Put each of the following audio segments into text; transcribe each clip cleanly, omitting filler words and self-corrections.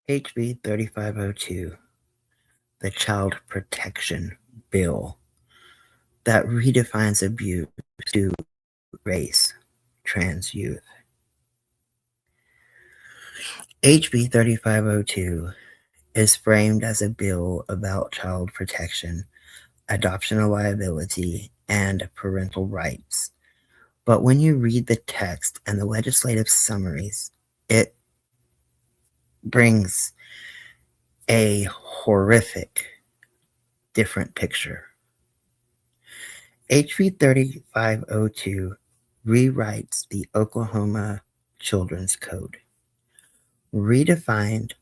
HB 3502, the Child Protection Bill that redefines abuse to race, trans youth. HB 3502 is framed as a bill about child protection, adoption liability, and parental rights. But when you read the text and the legislative summaries, it brings a horrific, different picture. HB 3502 rewrites the Oklahoma Children's Code, redefined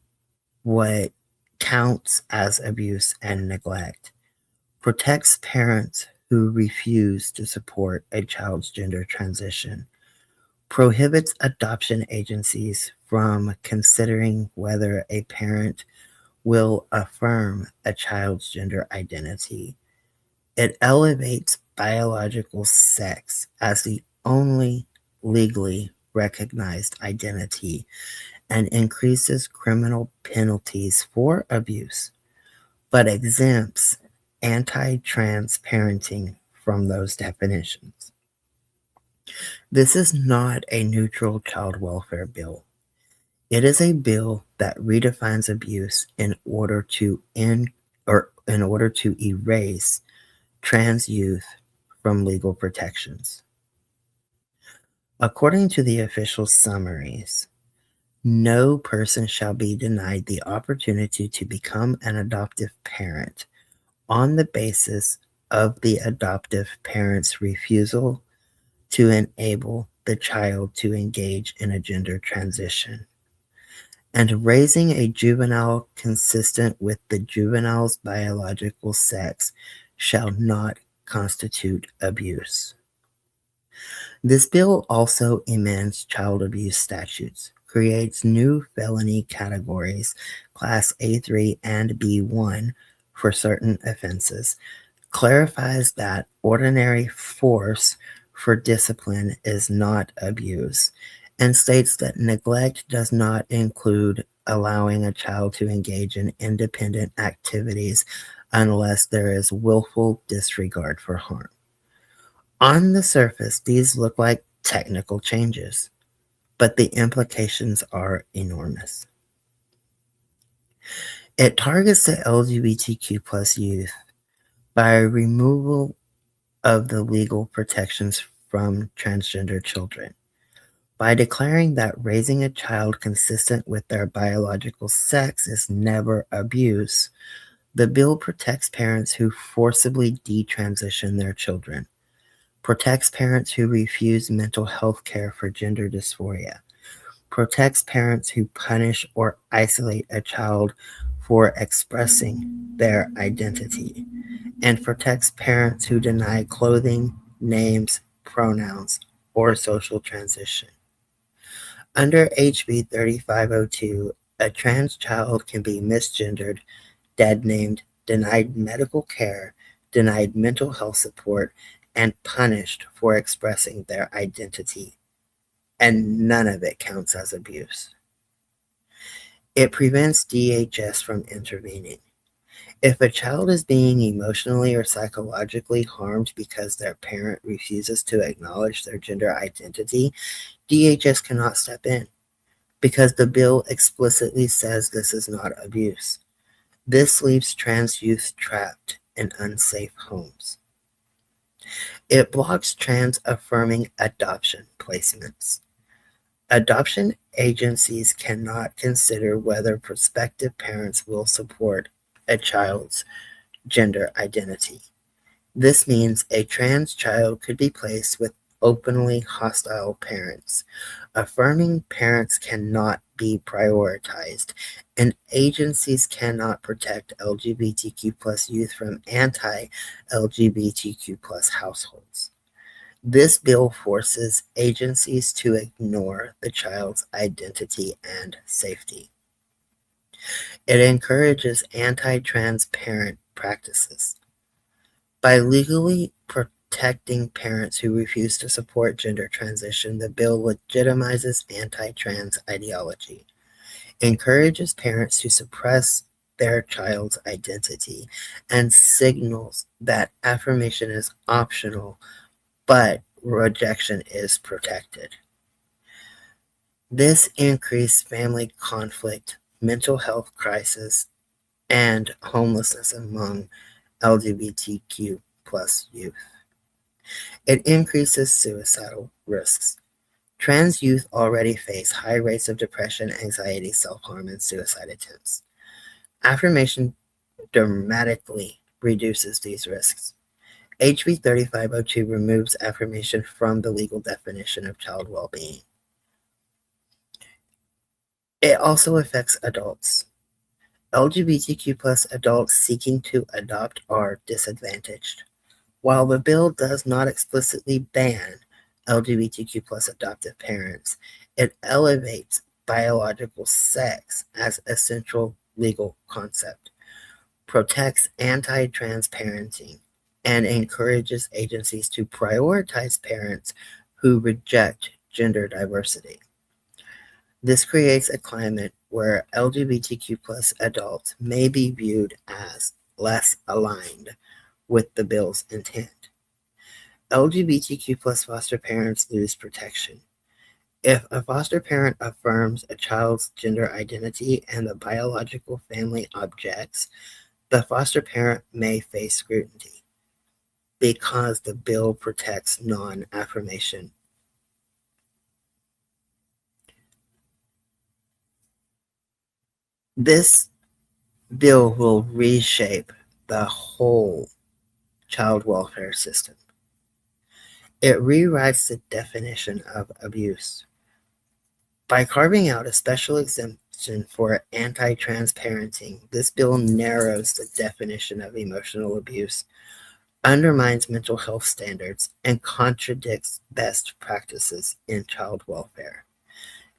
what counts as abuse and neglect, protects parents who refuse to support a child's gender transition, prohibits adoption agencies from considering whether a parent will affirm a child's gender identity. It elevates biological sex as the only legally recognized identity and increases criminal penalties for abuse, but exempts anti-trans parenting from those definitions. This is not a neutral child welfare bill. It is a bill that redefines abuse in order to erase trans youth from legal protections. According to the official summaries, no person shall be denied the opportunity to become an adoptive parent on the basis of the adoptive parent's refusal to enable the child to engage in a gender transition. And raising a juvenile consistent with the juvenile's biological sex shall not constitute abuse. This bill also amends child abuse statutes, creates new felony categories, Class A3 and B1 for certain offenses, clarifies that ordinary force for discipline is not abuse, and states that neglect does not include allowing a child to engage in independent activities unless there is willful disregard for harm. On the surface, these look like technical changes, but the implications are enormous. It targets the LGBTQ plus youth by removal of the legal protections from transgender children. By declaring that raising a child consistent with their biological sex is never abuse, the bill protects parents who forcibly detransition their children, protects parents who refuse mental health care for gender dysphoria, protects parents who punish or isolate a child for expressing their identity, and protects parents who deny clothing, names, pronouns, or social transition. Under HB 3502, a trans child can be misgendered, dead named, denied medical care, denied mental health support, and punished for expressing their identity, and none of it counts as abuse. It prevents DHS from intervening. If a child is being emotionally or psychologically harmed because their parent refuses to acknowledge their gender identity, DHS cannot step in because the bill explicitly says this is not abuse. This leaves trans youth trapped in unsafe homes. It blocks trans affirming adoption placements. Adoption agencies cannot consider whether prospective parents will support a child's gender identity. This means a trans child could be placed with openly hostile parents. Affirming parents cannot be prioritized, and agencies cannot protect LGBTQ plus youth from anti-LGBTQ plus households. This bill forces agencies to ignore the child's identity and safety. It encourages anti-trans parent practices. By legally protecting parents who refuse to support gender transition, the bill legitimizes anti-trans ideology. encourages parents to suppress their child's identity, and signals that affirmation is optional but rejection is protected. This increased family conflict, mental health crisis, and homelessness among LGBTQ plus youth. It increases suicidal risks. Trans youth already face high rates of depression, anxiety, self-harm, and suicide attempts. Affirmation dramatically reduces these risks. HB 3502 removes affirmation from the legal definition of child well-being. It also affects adults. LGBTQ plus adults seeking to adopt are disadvantaged. While the bill does not explicitly ban LGBTQ plus adoptive parents, it elevates biological sex as a central legal concept, protects anti-trans parenting, and encourages agencies to prioritize parents who reject gender diversity. This creates a climate where LGBTQ plus adults may be viewed as less aligned with the bill's intent. LGBTQ plus foster parents lose protection. If a foster parent affirms a child's gender identity and the biological family objects, the foster parent may face scrutiny because the bill protects non-affirmation. This bill will reshape the whole child welfare system. It rewrites the definition of abuse. By carving out a special exemption for anti-trans parenting, this bill narrows the definition of emotional abuse, undermines mental health standards, and contradicts best practices in child welfare.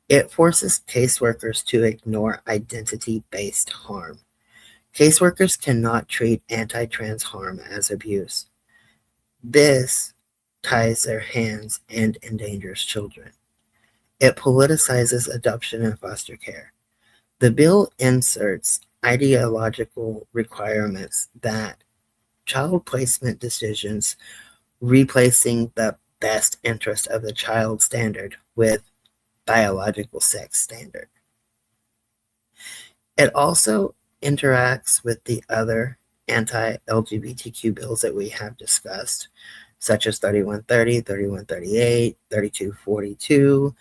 It forces caseworkers to ignore identity-based harm. Caseworkers cannot treat anti-trans harm as abuse. This ties their hands and endangers children. It politicizes adoption and foster care. The bill inserts ideological requirements that child placement decisions, replacing the best interest of the child standard with biological sex standard. It also interacts with the other anti-LGBTQ bills that we have discussed, such as 3130, 3138, 3242,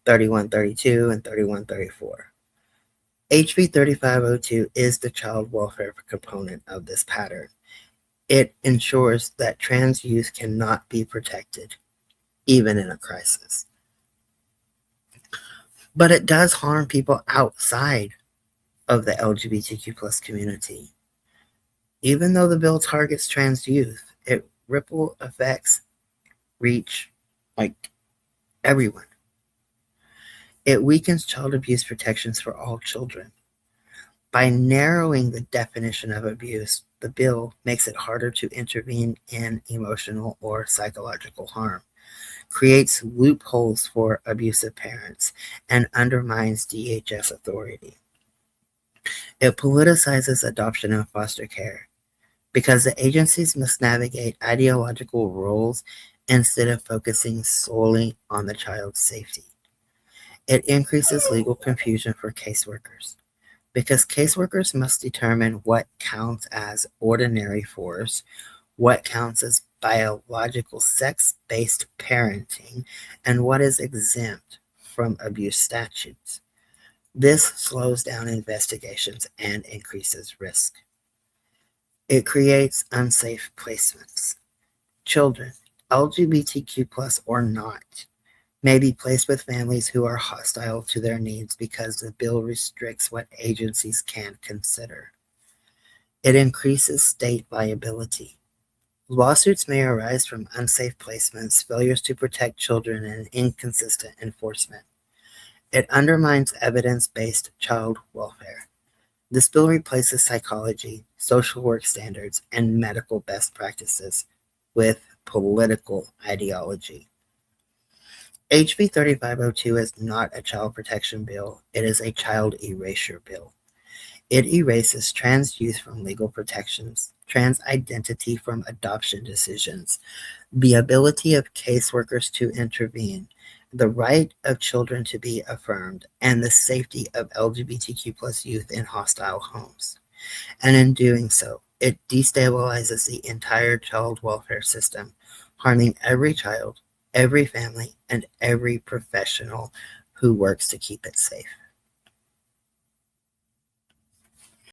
3132, and 3134. HB 3502 is the child welfare component of this pattern. It ensures that trans youth cannot be protected, even in a crisis. But it does harm people outside of the LGBTQ plus community. Even though the bill targets trans youth, its ripple effects reach everyone. It weakens child abuse protections for all children. By narrowing the definition of abuse, the bill makes it harder to intervene in emotional or psychological harm, creates loopholes for abusive parents, and undermines DHS authority. It politicizes adoption and foster care because the agencies must navigate ideological roles instead of focusing solely on the child's safety. It increases legal confusion for caseworkers because caseworkers must determine what counts as ordinary force, what counts as biological sex-based parenting, and what is exempt from abuse statutes. This slows down investigations and increases risk. It creates unsafe placements. Children, LGBTQ plus or not, may be placed with families who are hostile to their needs because the bill restricts what agencies can consider. It increases state liability. Lawsuits may arise from unsafe placements, failures to protect children, and inconsistent enforcement. It undermines evidence-based child welfare. This bill replaces psychology, social work standards, and medical best practices with political ideology. HB 3502 is not a child protection bill, it is a child erasure bill. It erases trans youth from legal protections, trans identity from adoption decisions, the ability of caseworkers to intervene, the right of children to be affirmed, and the safety of LGBTQ plus youth in hostile homes. And in doing so, it destabilizes the entire child welfare system, harming every child, every family, and every professional who works to keep it safe.